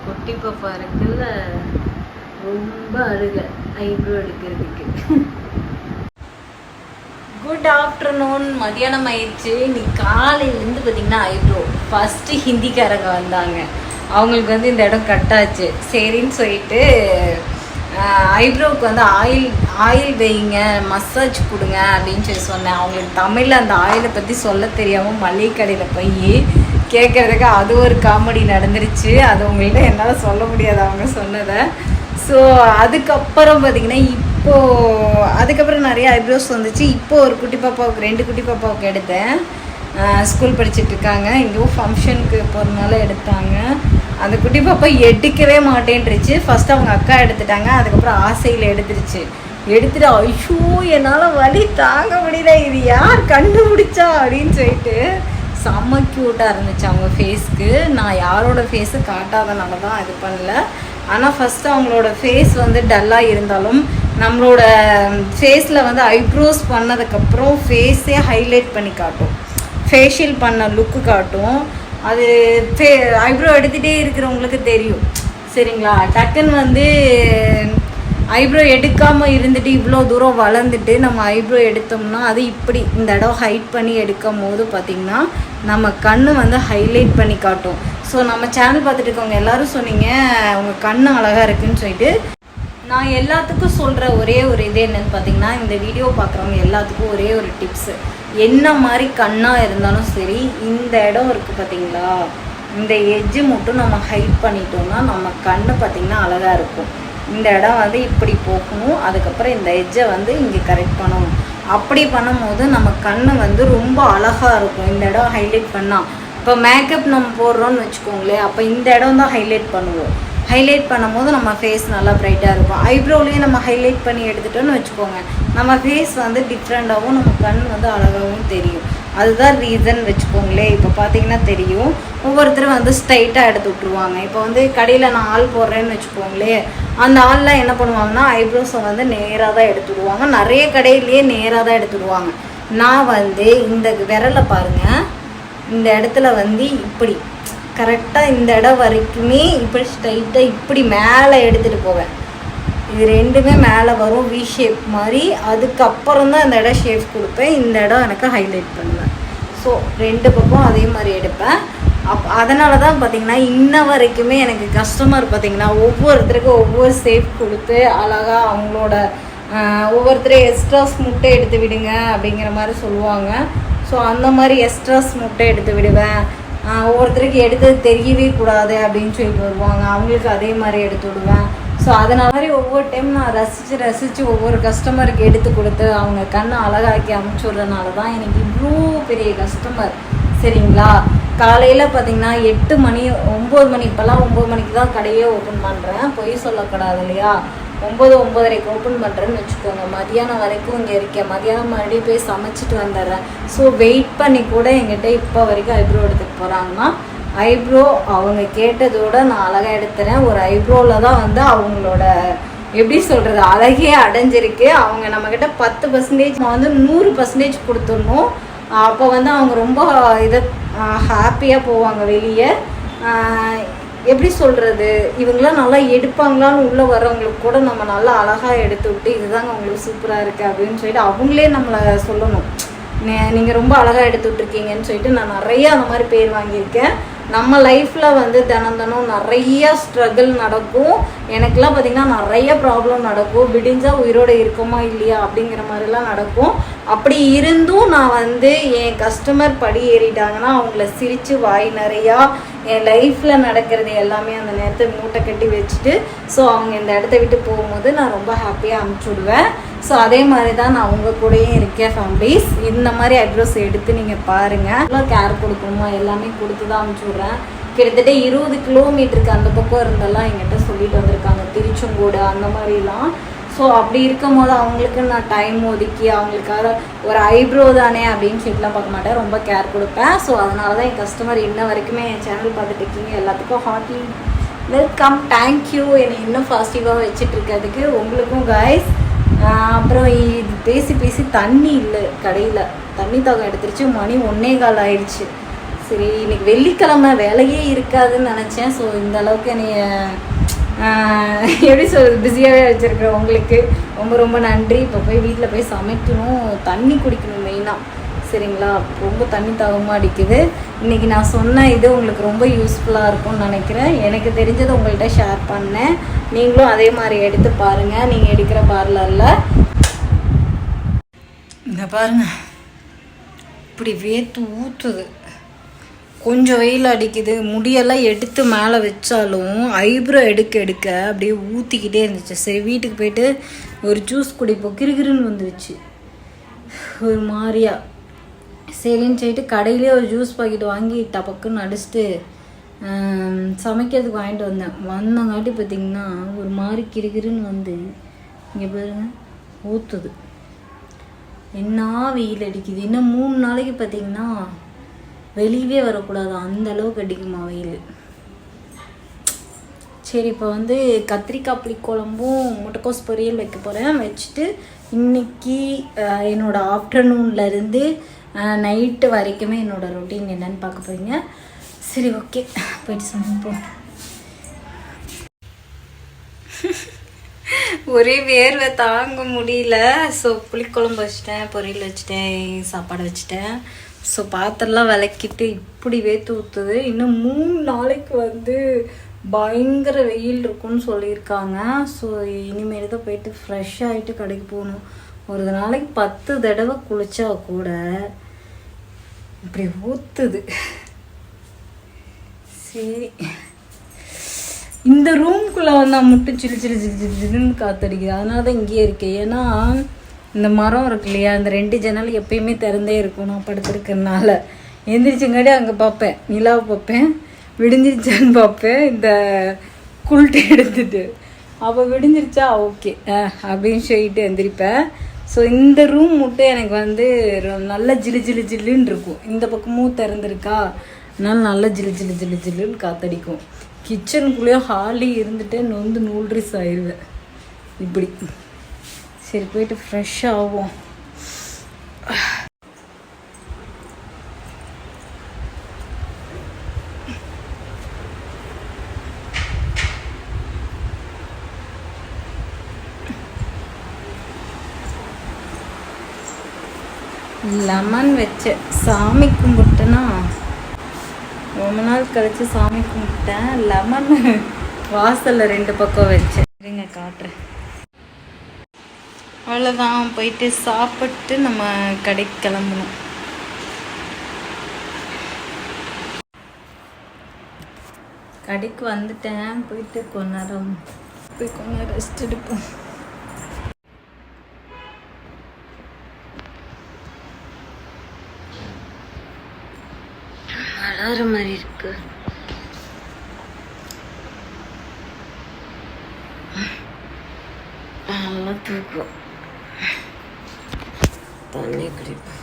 குட்டி பாப்பா இருக்குல்ல, ரொம்ப அழுக ஐப்ரோ எடுக்கிறதுக்கு. குட் ஆஃப்டர்நூன், மதியானம் ஆயிடுச்சு. இன்னைக்கு காலையிலேருந்து பார்த்தீங்கன்னா ஐப்ரோ ஃபஸ்ட்டு ஹிந்திக்காரங்க வந்தாங்க. அவங்களுக்கு வந்து இந்த இடம் கட்டாச்சு. சரின்னு சொல்லிட்டு ஐப்ரோவுக்கு வந்து ஆயில் வைங்க, மசாஜ் கொடுங்க அப்படின்னு சொல்லி சொன்னேன். அவங்களுக்கு தமிழில் அந்த ஆயிலை பற்றி சொல்ல தெரியாமல் மளிகை கடையில் போய் கேட்குறதுக்கு அது ஒரு காமெடி நடந்துருச்சு. அது உங்கள்கிட்ட என்னால் சொல்ல முடியாது அவங்க சொன்னதை. ஸோ அதுக்கப்புறம் பார்த்திங்கன்னா அதுக்கப்புறம் நிறைய ஐப்ரோஸ் வந்துச்சு. இப்போது ஒரு குட்டி பாப்பாவுக்கு 2 குட்டி பாப்பாவுக்கு எடுத்தேன். ஸ்கூல் படிச்சுட்ருக்காங்க. எங்கேயும் ஃபங்க்ஷனுக்கு போகிறதுனால எடுத்தாங்க. அந்த குட்டி பாப்பா எடுக்கவே மாட்டேன்ருச்சு. ஃபஸ்ட்டு அவங்க அக்கா எடுத்துட்டாங்க. அதுக்கப்புறம் ஆசையில் எடுத்துட்டு ஐயோ என்னால் வலி தாங்க முடியல, இது யார் கண்டுபிடிச்சா அப்படின்னு சொல்லிட்டு செம்ம க்யூட்டாக இருந்துச்சு அவங்க ஃபேஸ்க்கு. நான் யாரோட ஃபேஸு காட்டாதனால தான் இது பண்ணல. ஆனால் ஃபஸ்ட்டு அவங்களோட ஃபேஸ் வந்து டல்லாக இருந்தாலும் நம்மளோட ஃபேஸில் வந்து ஐப்ரோஸ் பண்ணதுக்கப்புறம் ஃபேஸே ஹைலைட் பண்ணி காட்டும், ஃபேஷியல் பண்ண லுக்கு காட்டும். அது ஐப்ரோ எடுத்துகிட்டே இருக்கிறவங்களுக்கு தெரியும். சரிங்களா? டக்குன்னு வந்து ஐப்ரோ எடுக்காமல் இருந்துட்டு இவ்வளோ தூரம் வளர்ந்துட்டு நம்ம ஐப்ரோ எடுத்தோம்னா அது இப்படி இந்த இடம் ஹைட் பண்ணி எடுக்கும் போது பார்த்திங்கன்னா நம்ம கண் வந்து ஹைலைட் பண்ணி காட்டும். ஸோ நம்ம சேனல் பார்த்துட்டு இருக்கவங்க எல்லோரும் சொன்னீங்க உங்கள் கண் அழகாக இருக்குதுன்னு சொல்லிட்டு. நான் எல்லாத்துக்கும் சொல்கிற ஒரே ஒரு இது என்னென்னு பார்த்தீங்கன்னா, இந்த வீடியோ பார்க்குறவங்க எல்லாத்துக்கும் ஒரே ஒரு டிப்ஸு. என்ன மாதிரி கண்ணாக இருந்தாலும் சரி, இந்த இடம் இருக்குது பார்த்தீங்களா, இந்த எட்ஜு மட்டும் நம்ம ஹைட் பண்ணிட்டோம்னா நம்ம கண் பார்த்திங்கன்னா அழகாக இருக்கும். இந்த இடம் வந்து இப்படி போகணும், அதுக்கப்புறம் இந்த எட்ஜை வந்து இங்கே கரெக்ட் பண்ணணும். அப்படி பண்ணும்போது நம்ம கண் வந்து ரொம்ப அழகாக இருக்கும். இந்த இடம் ஹைலைட் பண்ணால், இப்போ மேக்கப் நம்ம போடுறோன்னு வச்சுக்கோங்களேன், அப்போ இந்த இடம் தான் ஹைலைட் பண்ணுவோம். ஹைலைட் பண்ணும்போது நம்ம ஃபேஸ் நல்லா ப்ரைட்டாக இருக்கும். ஐப்ரோலேயே நம்ம ஹைலைட் பண்ணி எடுத்துட்டோன்னு வச்சுக்கோங்க, நம்ம ஃபேஸ் வந்து டிஃப்ரெண்ட்டாகவும் நம்ம கண் வந்து அழகாகவும் தெரியும். அதுதான் ரீசன் வச்சுக்கோங்களேன். இப்போ பார்த்தீங்கன்னா தெரியும், ஒவ்வொருத்தரும் வந்து ஸ்ட்ரைட்டாக எடுத்து விட்ருவாங்க. இப்போ வந்து கடையில் நான் ஆள் போடுறேன்னு வச்சுக்கோங்களேன், அந்த ஆள்லாம் என்ன பண்ணுவாங்கன்னா ஐப்ரோஸை வந்து நேராக தான் எடுத்துடுவாங்க. நிறைய கடையிலேயே நேராக தான் எடுத்துடுவாங்க. நான் வந்து இந்த விரலை பாருங்கள், இந்த இடத்துல வந்து இப்படி கரெக்டாக இந்த இடம் வரைக்குமே இப்படி ஸ்ட்ரைட்டாக இப்படி மேலே எடுத்துகிட்டு போவேன். இது ரெண்டுமே மேலே வரும் வி ஷேப் மாதிரி. அதுக்கப்புறம் தான் இந்த இடம் ஷேப் கொடுப்பேன். இந்த இடம் எனக்கு ஹைலைட் பண்ணுவேன். ஸோ 2 பக்கம் அதே மாதிரி எடுப்பேன். அதனால தான் பார்த்திங்கன்னா இன்ன வரைக்குமே எனக்கு கஸ்டமர் பார்த்திங்கன்னா ஒவ்வொருத்தருக்கும் ஒவ்வொரு ஷேப் கொடுத்து அழகாக அவங்களோட ஒவ்வொருத்தரும் எக்ஸ்ட்ராஸ் முட்டை எடுத்து விடுங்க அப்படிங்கிற மாதிரி சொல்லுவாங்க. ஸோ அந்த மாதிரி எக்ஸ்ட்ராஸ் முட்டை எடுத்து விடுவேன். ஒவ்வொருத்தருக்கு எடுத்தது தெரியவே கூடாது அப்படின்னு சொல்லிட்டு வருவாங்க, அவங்களுக்கு அதே மாதிரி எடுத்து விடுவேன். ஸோ அதனால மாதிரி ஒவ்வொரு டைம் நான் ரசித்து ஒவ்வொரு கஸ்டமருக்கு எடுத்து கொடுத்து அவங்க கண்ணை அழகாக்கி அமுச்சு விட்றதுனால தான் எனக்கு இவ்வளோ பெரிய கஸ்டமர். சரிங்களா? காலையில் பார்த்திங்கன்னா 8 மணி 9 மணி, இப்போல்லாம் 9 மணிக்கு தான் கடையே ஓப்பன் பண்ணுறேன். பொய் சொல்லக்கூடாது இல்லையா? 9-9:30 ஓப்பன் பண்ணுறேன்னு வச்சுக்கோங்க. மதியானம் வரைக்கும் இங்கே இருக்கேன். மதியானம் மறுபடியும் போய் சமைச்சிட்டு வந்துடுறேன். ஸோ வெயிட் பண்ணி கூட எங்கிட்ட இப்போ வரைக்கும் ஐப்ரோ எடுத்துகிட்டு போகிறாங்கன்னா, ஐப்ரோ அவங்க கேட்டதோடு நான் அழகாக எடுத்துறேன். ஒரு ஐப்ரோவில் தான் வந்து அவங்களோட எப்படி சொல்கிறது அழகே அடைஞ்சிருக்கு. அவங்க நம்மக்கிட்ட 10% வந்து 100% கொடுத்துடணும். அப்போ வந்து அவங்க ரொம்ப ஹாப்பியாக போவாங்க வெளியே. எப்படி சொல்கிறது, இவங்களாம் நல்லா எடுப்பாங்களான்னு உள்ளே வர்றவங்களுக்கு கூட நம்ம நல்லா அழகாக எடுத்து விட்டு இதுதாங்க உங்களுக்கு சூப்பராக இருக்குது அப்படின்னு சொல்லிட்டு அவங்களே நம்மளை சொல்லணும், நீங்கள் ரொம்ப அழகாக எடுத்து விட்ருக்கீங்கன்னு சொல்லிட்டு. நான் நிறையா அந்த மாதிரி பேர் வாங்கியிருக்கேன். நம்ம லைஃப்பில் வந்து தினம் நிறைய ஸ்ட்ரகிள் நடக்கும். எனக்கெலாம் பார்த்திங்கன்னா நிறைய ப்ராப்ளம் நடக்கும். விடிஞ்சால் உயிரோடு இருக்கோமா இல்லையா அப்படிங்கிற மாதிரிலாம் நடக்கும். அப்படி இருந்தும் நான் வந்து என் கஸ்டமர் படி ஏறிட்டாங்கன்னா அவங்கள சிரித்து வாய் நிறையா என் லைஃப்பில் நடக்கிறது எல்லாமே அந்த நேரத்தை மூட்டை கட்டி வச்சுட்டு ஸோ அவங்க இந்த இடத்த விட்டு போகும்போது நான் ரொம்ப ஹாப்பியாக அனுப்பிச்சி விடுவேன். ஸோ அதே மாதிரி தான் நான் உங்கள் கூடயும் இருக்கேன் ஃபேமிலிஸ். இந்த மாதிரி அட்ரஸ் எடுத்து நீங்கள் பாருங்கள். எவ்வளோ கேர் கொடுக்கணுமோ எல்லாமே கொடுத்து தான் அனுப்பிச்சி விட்றேன். கிட்டத்தட்ட 20 கிலோமீட்டருக்கு அந்த பக்கம் இருந்தெல்லாம் எங்கிட்ட சொல்லிட்டு வந்திருக்காங்க, திருச்செங்கோடு அந்த மாதிரிலாம். ஸோ அப்படி இருக்கும் போது அவங்களுக்கு நான் டைம் ஒதுக்கி அவங்களுக்காக ஒரு ஐப்ரோ தானே அப்படின்னு சொல்லிட்டுலாம் பார்க்க மாட்டேன், ரொம்ப கேர் கொடுப்பேன். ஸோ அதனால தான் என் கஸ்டமர் இன்ன வரைக்குமே என் சேனல் பார்த்துட்டு இருக்கீங்க. எல்லாத்துக்கும் ஹார்ட்லி வெல்கம், தேங்க்யூ என்னை இன்னும் பாசிட்டிவாக வச்சுட்டு இருக்கிறதுக்கு உங்களுக்கும் கைஸ். அப்புறம் இது பேசி தண்ணி இல்லை கடையில், தண்ணி தாகம் எடுத்துருச்சு. மணி 1:15 ஆயிடுச்சு. சரி இன்னைக்கு வெள்ளிக்கிழமை வேலையே இருக்காதுன்னு நினச்சேன். ஸோ இந்த அளவுக்கு என்னை எப்படி சொல்கிறது பிஸியாகவே வச்சுருக்குறேன். உங்களுக்கு ரொம்ப ரொம்ப நன்றி. இப்போ போய் வீட்டில் போய் சமைக்கணும், தண்ணி குடிக்கணும் மெயினாக. சரிங்களா, ரொம்ப தண்ணி தாகமாக அடிக்குது. இன்றைக்கி நான் சொன்ன இது உங்களுக்கு ரொம்ப யூஸ்ஃபுல்லாக இருக்கும்னு நினைக்கிறேன். எனக்கு தெரிஞ்சதை உங்கள்கிட்ட ஷேர் பண்ணேன். நீங்களும் அதே மாதிரி எடுத்து பாருங்கள். நீங்கள் எடுக்கிற பார்லரில் இந்த பாருங்கள், இப்படி வேர்த்து ஊற்றுது. கொஞ்சம் வெயில் அடிக்குது. முடியெல்லாம் எடுத்து மேலே வச்சாலும் ஐப்ரோ எடுக்க அப்படியே ஊற்றிக்கிட்டே இருந்துச்சு. சரி வீட்டுக்கு போயிட்டு ஒரு ஜூஸ் குடிப்போம். கிருகிருன்னு வந்துருச்சு ஒரு மாதிரியா. சரின்னு சொல்லிட்டு கடையிலே ஒரு ஜூஸ் பாக்கெட் வாங்கி டபக்குன்னு அடிச்சுட்டு சமைக்கிறதுக்கு வாங்கிட்டு வந்தங்காட்டி பார்த்திங்கன்னா ஒரு மாதிரி கிருகிருன்னு வந்து இங்கே பாருங்க ஊற்றுது. என்ன வெயில் அடிக்குது. இன்னும் 3 நாளைக்கு பார்த்திங்கன்னா வெளியவே வரக்கூடாது, அந்த அளவுக்கு அடிக்குமா வெயில். சரி இப்போ வந்து கத்திரிக்காய் புளிக்குழம்பும் முட்டைக்கோஸ் பொரியல் வைக்க போகிறேன். வச்சுட்டு இன்றைக்கி என்னோடய ஆஃப்டர்நூன்லேருந்து நைட்டு வரைக்குமே என்னோடய ரொட்டீன் என்னன்னு பார்க்க போகிறீங்க. சரி ஓகே, போயிட்டு சமைப்போம். ஒரே வேர்வை தாங்க முடியல. ஸோ புளிக்குழம்பு வச்சுட்டேன், பொரியல் வச்சுட்டேன், சாப்பாடு வச்சுட்டேன். ஸோ பாத்திரம்லாம் விளக்கிட்டு இப்படி வேர்த்து ஊற்றுது. இன்னும் 3 நாளைக்கு வந்து பயங்கர வெயில் இருக்குன்னு சொல்லியிருக்காங்க. ஸோ இனிமேல் தான் போயிட்டு ஃப்ரெஷ் ஆகிட்டு கடைக்கு போகணும். ஒரு நாளைக்கு 10 தடவை குளிச்சா கூட இப்படி ஊற்றுது. சரி, இந்த ரூம்குள்ளே வந்தால் மட்டும் சில்லு சில்லு சில்லு சில்லுன்னு காற்றடிக்குது. அதனால தான் இங்கேயே இருக்கேன். ஏன்னா இந்த மரம் இருக்கு இல்லையா, இந்த 2 ஜன்னல் எப்பயுமே திறந்தே இருக்கும். நான் படுத்துருக்கனால எந்திரிச்சங்காடி அங்கே பார்ப்பேன், நிலாவை பார்ப்பேன், விடிஞ்சிருச்சான்னு பார்ப்பேன். இந்த குள்ட்டு எடுத்துட்டு அப்போ விடிஞ்சிருச்சா ஓகே அப்படின்னு சொல்லிட்டு எந்திரிப்பேன். ஸோ இந்த ரூம் மட்டும் எனக்கு வந்து நல்லா ஜிலு ஜிலு ஜில்லுன்னு இருக்கும். இந்த பக்கமும் திறந்துருக்கா, அதனால நல்லா ஜிலு ஜிலு ஜிலு ஜில்லுன்னு காற்றடிக்கும். கிச்சனுக்குள்ளேயோ ஹாலி இருந்துகிட்டே நொந்து நூல்ட்ரிஸ் ஆயிடுவேன் இப்படி. சரி போயிட்டு ஃப்ரெஷ் ஆகும். லெமன் வச்ச சாமி கும்பிட்டேன்னா ரொம்ப நாள் கழிச்சு சாமி கும்பிட்டேன். லெமன் வாசலில் 2 பக்கம் வச்சேன். சரிங்க காட்டுறேன். அவ்வளோதான், போயிட்டு சாப்பிட்டு நம்ம கடைக்கு கிளம்பணும். கடைக்கு வந்துட்டேன். போயிட்டு கொஞ்ச நேரம் ரெஸ்ட் எடுப்போம். வளர மாதிரி இருக்கு. நல்லா தூக்கம். தண்ணி குடிப்போம்.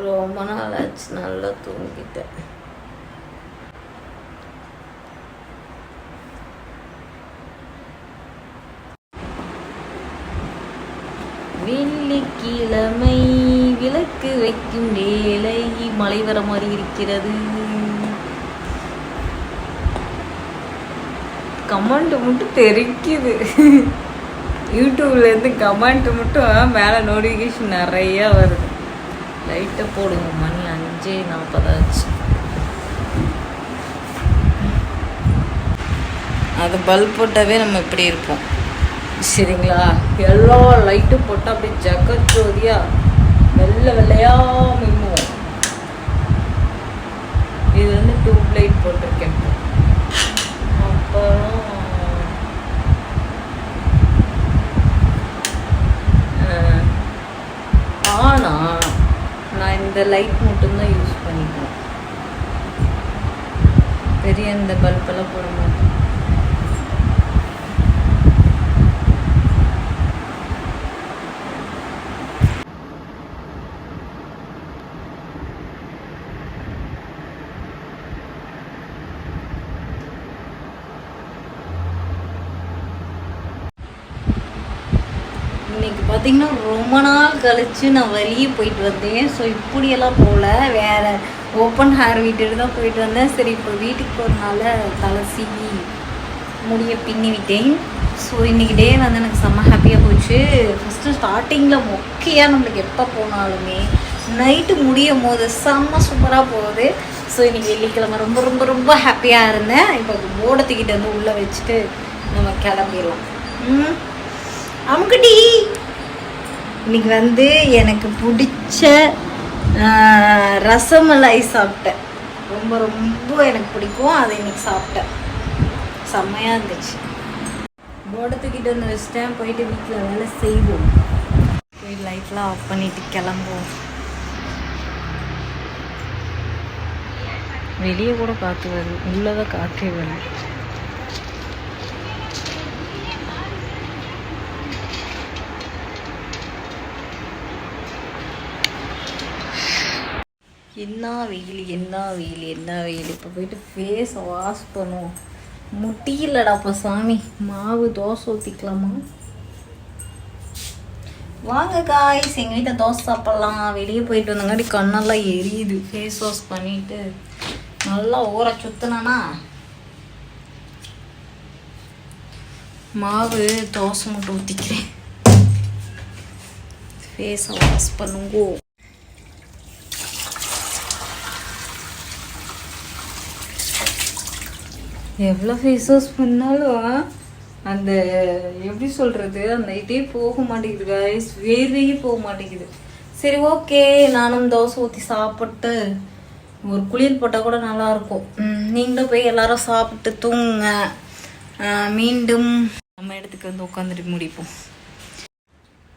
ரொம்ப நாள் ஆச்சு, நல்லா தூங்கிட்டேன். வெள்ளிக்கிழமை விளக்கு வைக்கும் வேலை. மழை வர மாதிரி இருக்கிறது. கமெண்ட் மட்டும் தெரிக்குது. யூடியூப்லேருந்து கமெண்ட் மட்டும் மேலே நோட்டிஃபிகேஷன் நிறையா வருது. லைட்டை போடுங்க. மணி 5:40 ஆச்சு. அது பல்ப் போட்டாவே நம்ம இப்படி இருப்போம். சரிங்களா, எல்லா லைட்டும் போட்டால் அப்படியே ஜகஜோதியா வெள்ளை வெள்ளையா மின்னுவோம். இது வந்து டியூப் லைட் போட்டிருக்கேன். அப்புறம் ஆனால் நான் இந்த லைட் மட்டும்தான் யூஸ் பண்ணிப்பேன். பெரிய இந்த பல்பெல்லாம் போட மாட்டேன். இன்றைக்கி பார்த்திங்கன்னா ரொம்ப நாள் கழித்து நான் வெளியே போயிட்டு வந்தேன். ஸோ இப்படியெல்லாம் போகல, வேறு ஓப்பன் ஹேர் வீட்டுக்கு தான் போயிட்டு வந்தேன். சரி இப்போ வீட்டுக்கு போகிறதுனால தலை சீவி முடிய பின்னி விட்டேன். ஸோ இன்றைக்கி டே வந்து எனக்கு செம்ம ஹாப்பியாக போச்சு. ஃபஸ்ட்டு ஸ்டார்டிங்கில் மொக்கையாக நம்மளுக்கு எப்போ போனாலுமே நைட்டு முடியும் போது செம்ம சூப்பராக போகுது. ஸோ இன்றைக்கி வெள்ளிக்கிழமை ரொம்ப ரொம்ப ரொம்ப ஹாப்பியாக இருந்தேன். இப்போ போடத்துக்கிட்ட வந்து உள்ளே வச்சுட்டு நம்ம கிளம்பிடலாம். அமுக்குடி இன்னைக்கு வந்து எனக்கு பிடிச்ச ரசமலாய் சாப்பிட்டேன். ரொம்ப ரொம்ப எனக்கு பிடிக்கும், அதை இன்னைக்கு சாப்பிட்டேன். செம்மையாக இருந்துச்சு. போடத்துக்கிட்ட வந்து வச்சுட்டேன். போயிட்டு வீட்டில் வேலை செய்வோம். போய் லைட்லாம் ஆஃப் பண்ணிட்டு கிளம்புவோம். வெளியே கூட காற்று வருது, உள்ளதான் காற்றே வருது. என்ன வெயில் என்ன வெயில் என்ன வெயில். இப்போ போயிட்டு ஃபேஸை வாஷ் பண்ணுவோம். முட்டியில்லடாப்பா சாமி. மாவு தோசை ஊற்றிக்கலாமா? வாங்க காய்ஸ், எங்கள் வீட்டில் தோசை சாப்பிட்லாம். வெளியே போயிட்டு வந்தங்காட்டி கண்ணெல்லாம் எரியுது. ஃபேஸ் வாஷ் பண்ணிவிட்டு நல்லா ஊற சுற்றினா மாவு தோசை மட்டும் ஊற்றிக்கிறேன். ஃபேஸை வாஷ் பண்ணுங்கோ. எவ்வளோ ஃபேஸ் வாஷ் பண்ணாலும் அந்த எப்படி சொல்கிறது, அந்த இதே போக மாட்டேங்குது கைஸ். வேர்வையே போக மாட்டேங்குது. சரி ஓகே, நானும் தோசை ஊற்றி சாப்பிட்டு ஒரு குளியல் போட்டால் கூட நல்லாயிருக்கும். நீங்களும் போய் எல்லாரும் சாப்பிட்டு தூங்குங்க. மீண்டும் நம்ம இடத்துக்கு வந்து உட்காந்துட்டு முடிப்போம்.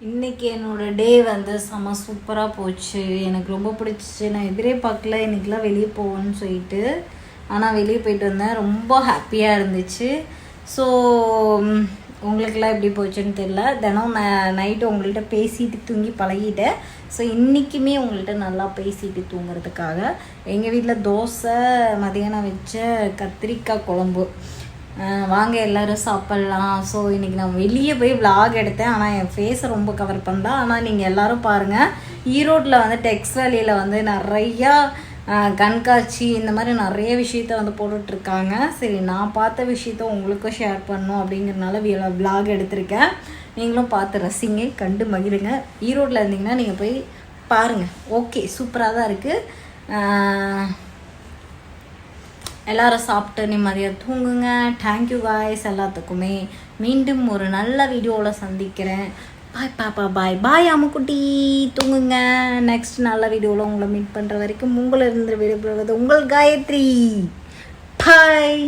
இன்றைக்கி என்னோடய டே வந்து செம்ம சூப்பராக போச்சு. எனக்கு ரொம்ப பிடிச்சிச்சு. நான் எதிரே பார்க்கல இன்றைக்கெலாம் வெளியே போவேன்னு சொல்லிட்டு. ஆனால் வெளியே போயிட்டு வந்தேன். ரொம்ப ஹாப்பியாக இருந்துச்சு. ஸோ உங்களுக்கெல்லாம் எப்படி போச்சுன்னு தெரியல. தினம் நான் நைட்டு உங்கள்கிட்ட பேசிட்டு தூங்கி பழகிட்டேன். ஸோ இன்றைக்குமே உங்கள்கிட்ட நல்லா பேசிட்டு தூங்குறதுக்காக எங்கள் வீட்டில் தோசை, மதியானம் வச்ச கத்திரிக்காய் குழம்பு. வாங்க எல்லோரும் சாப்பிட்லாம். ஸோ இன்றைக்கி நான் வெளியே போய் விளாக் எடுத்தேன். ஆனால் என் ஃபேஸை ரொம்ப கவர் பண்ணலாம். ஆனால் நீங்கள் எல்லோரும் பாருங்கள், ஈரோட்டில் வந்து டெக்ஸ் வேலியில் வந்து நிறையா கண்காட்சி இந்த மாதிரி நிறைய விஷயத்த வந்து போட்டுட்ருக்காங்க. சரி, நான் பார்த்த விஷயத்த உங்களுக்கும் ஷேர் பண்ணணும் அப்படிங்கிறதுனால விளாக் எடுத்திருக்கேன். நீங்களும் பார்த்து ரசிங்க, கண்டு மகிழுங்க. ஈரோட்டில் இருந்தீங்கன்னா நீங்கள் போய் பாருங்கள். ஓகே, சூப்பராக தான் இருக்குது. எல்லோரும் சாப்பிட்டு நிம்மதியாக தூங்குங்க. தேங்க்யூ காய்ஸ் எல்லாத்துக்குமே. மீண்டும் ஒரு நல்ல வீடியோவில் சந்திக்கிறேன். பாய் பாப்பா, பாய் பாய் அம்முக்குட்டி. தூங்குங்க. நெக்ஸ்ட் நல்ல வீடியோவில் உங்களை மீட் பண்ணுற வரைக்கும் உங்களை இருந்து விடைபெறுவது உங்கள் காயத்ரி. பாய்.